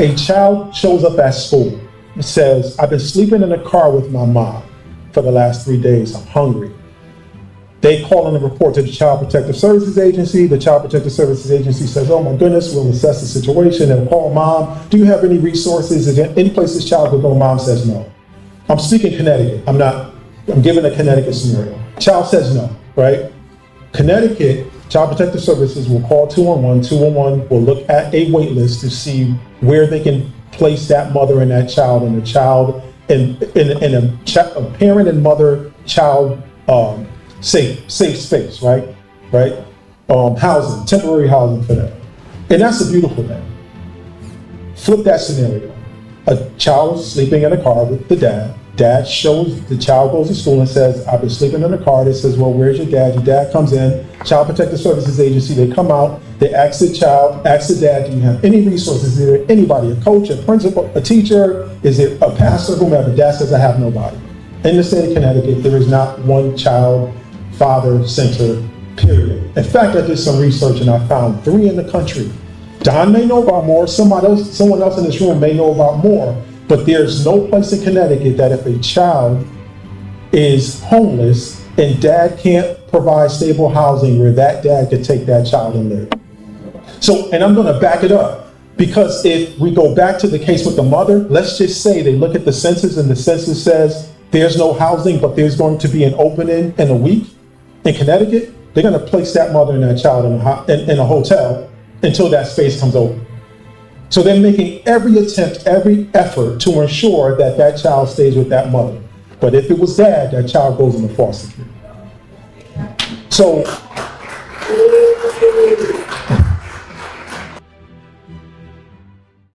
A child shows up at school and says, I've been sleeping in the car with my mom for the last 3 days. I'm hungry. They call in a report to the Child Protective Services Agency. The Child Protective Services Agency says, oh my goodness, we'll assess the situation. They'll call mom. Do you have any resources? Is there any place this child could go? Mom says no. I'm speaking Connecticut. I'm giving a Connecticut scenario. Child says no, right? Connecticut, Child Protective Services will call 211. 211 will look at a wait list to see where they can place that mother and that child, and the child in a parent and mother child safe space, right? Housing, temporary housing for them. And that's a beautiful thing. Flip that scenario. A child is sleeping in a car with the dad. Dad shows, the child goes to school and says, I've been sleeping in the car. They says, well, where's your dad? Your dad comes in, Child Protective Services Agency, they come out, they ask the dad, do you have any resources? Is there anybody, a coach, a principal, a teacher? Is it a pastor, whomever? Dad says, I have nobody. In the state of Connecticut, there is not one child father center, period. In fact, I did some research and I found 3 in the country. Don may know about more, someone else in this room may know about more, but there's no place in Connecticut that if a child is homeless and dad can't provide stable housing where that dad could take that child and live. So, and I'm gonna back it up, because if we go back to the case with the mother, let's just say they look at the census and the census says there's no housing, but there's going to be an opening in a week in Connecticut, they're gonna place that mother and that child in a hotel until that space comes open. So they're making every attempt, every effort to ensure that that child stays with that mother. But if it was dad, that child goes into foster care. So